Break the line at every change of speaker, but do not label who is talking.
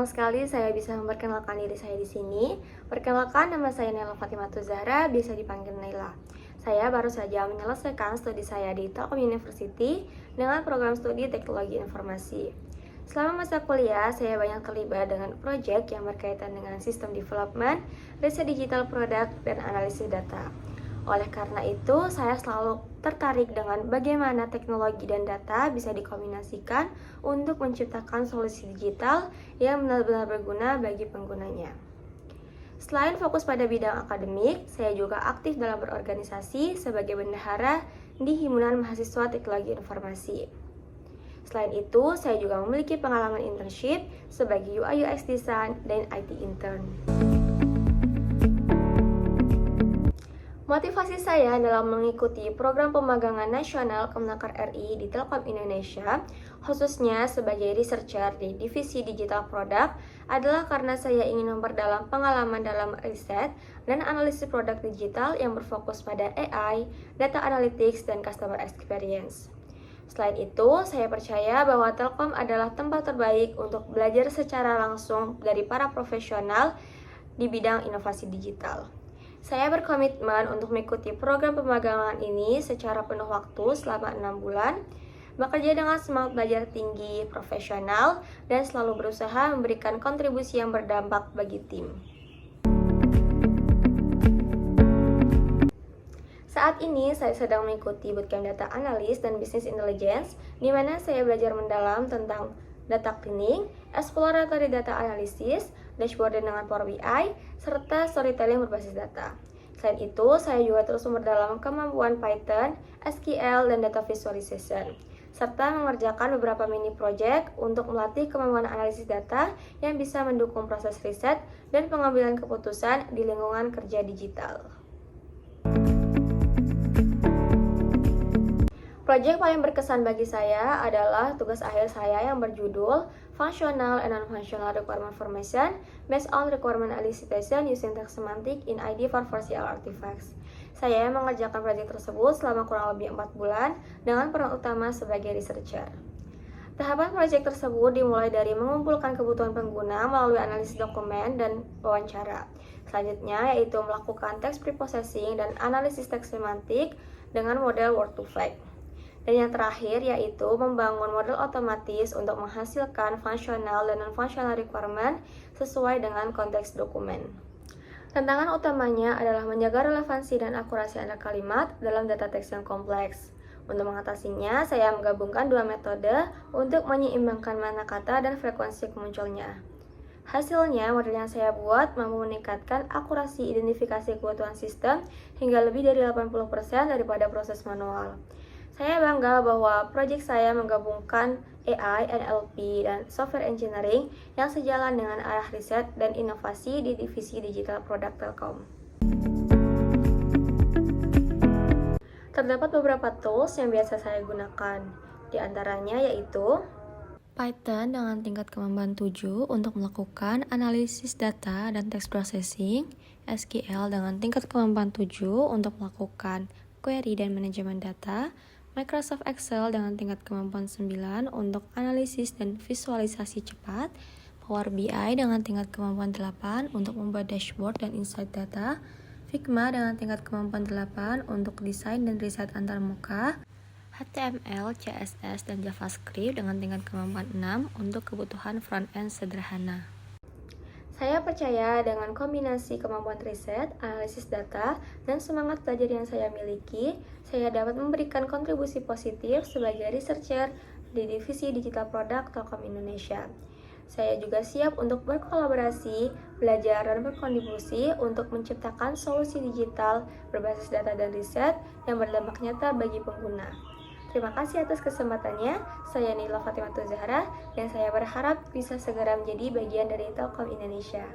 sekali saya bisa memperkenalkan diri saya di sini. Perkenalkan, nama saya Naila Fatimatu Zahra, bisa dipanggil Naila. Saya baru saja menyelesaikan studi saya di Telkom University dengan program studi Teknologi Informasi. Selama masa kuliah, saya banyak terlibat dengan proyek yang berkaitan dengan sistem development, riset digital produk, dan analisis data. Oleh karena itu, saya selalu tertarik dengan bagaimana teknologi dan data bisa dikombinasikan untuk menciptakan solusi digital yang benar-benar berguna bagi penggunanya. Selain fokus pada bidang akademik, saya juga aktif dalam berorganisasi sebagai bendahara di Himpunan Mahasiswa Teknologi Informasi. Selain itu, saya juga memiliki pengalaman internship sebagai UI UX Design dan IT Intern. Motivasi saya dalam mengikuti program pemagangan nasional Kemenaker RI di Telkom Indonesia, khususnya sebagai researcher di Divisi Digital Product, adalah karena saya ingin memperdalam pengalaman dalam riset dan analisis produk digital yang berfokus pada AI, data analytics, dan customer experience. Selain itu, saya percaya bahwa Telkom adalah tempat terbaik untuk belajar secara langsung dari para profesional di bidang inovasi digital. Saya berkomitmen untuk mengikuti program pemagangan ini secara penuh waktu selama 6 bulan, bekerja dengan semangat belajar tinggi, profesional, dan selalu berusaha memberikan kontribusi yang berdampak bagi tim. Saat ini, saya sedang mengikuti bootcamp data analis dan business intelligence, di mana saya belajar mendalam tentang data cleaning, exploratory data analysis, dashboard dengan Power BI, serta storytelling berbasis data. Selain itu, saya juga terus memperdalam kemampuan Python, SQL, dan data visualization, serta mengerjakan beberapa mini project untuk melatih kemampuan analisis data yang bisa mendukung proses riset dan pengambilan keputusan di lingkungan kerja digital. Proyek paling berkesan bagi saya adalah tugas akhir saya yang berjudul Functional and Non-Functional Requirement Formation Based on Requirement Elicitation Using Text Semantic in ID for VCL Artifacts. Saya mengerjakan proyek tersebut selama kurang lebih 4 bulan dengan peran utama sebagai researcher. Tahapan proyek tersebut dimulai dari mengumpulkan kebutuhan pengguna melalui analisis dokumen dan wawancara. Selanjutnya yaitu melakukan text preprocessing dan analisis teks semantik dengan model word-to-fact. Dan yang terakhir yaitu membangun model otomatis untuk menghasilkan functional dan non-functional requirement sesuai dengan konteks dokumen. Tantangan utamanya adalah menjaga relevansi dan akurasi antar kalimat dalam data teks yang kompleks. Untuk mengatasinya, saya menggabungkan dua metode untuk menyeimbangkan makna kata dan frekuensi kemunculnya. Hasilnya, model yang saya buat mampu meningkatkan akurasi identifikasi kebutuhan sistem hingga lebih dari 80% daripada proses manual. Saya bangga bahwa proyek saya menggabungkan AI, NLP, dan software engineering yang sejalan dengan arah riset dan inovasi di Divisi Digital Product Telkom. Terdapat beberapa tools yang biasa saya gunakan, di antaranya yaitu Python dengan tingkat kemampuan 7 untuk melakukan analisis data dan text processing, SQL dengan tingkat kemampuan 7 untuk melakukan query dan manajemen data, Microsoft Excel dengan tingkat kemampuan 9 untuk analisis dan visualisasi cepat, Power BI dengan tingkat kemampuan 8 untuk membuat dashboard dan insight data, Figma dengan tingkat kemampuan 8 untuk desain dan riset antarmuka, HTML, CSS, dan JavaScript dengan tingkat kemampuan 6 untuk kebutuhan front-end sederhana. Saya percaya dengan kombinasi kemampuan riset, analisis data, dan semangat belajar yang saya miliki, saya dapat memberikan kontribusi positif sebagai researcher di Divisi Digital Product Telkom Indonesia. Saya juga siap untuk berkolaborasi, belajar, dan berkontribusi untuk menciptakan solusi digital berbasis data dan riset yang berdampak nyata bagi pengguna. Terima kasih atas kesempatannya. Saya Naila Fatimatu Zahra dan saya berharap bisa segera menjadi bagian dari Telkom Indonesia.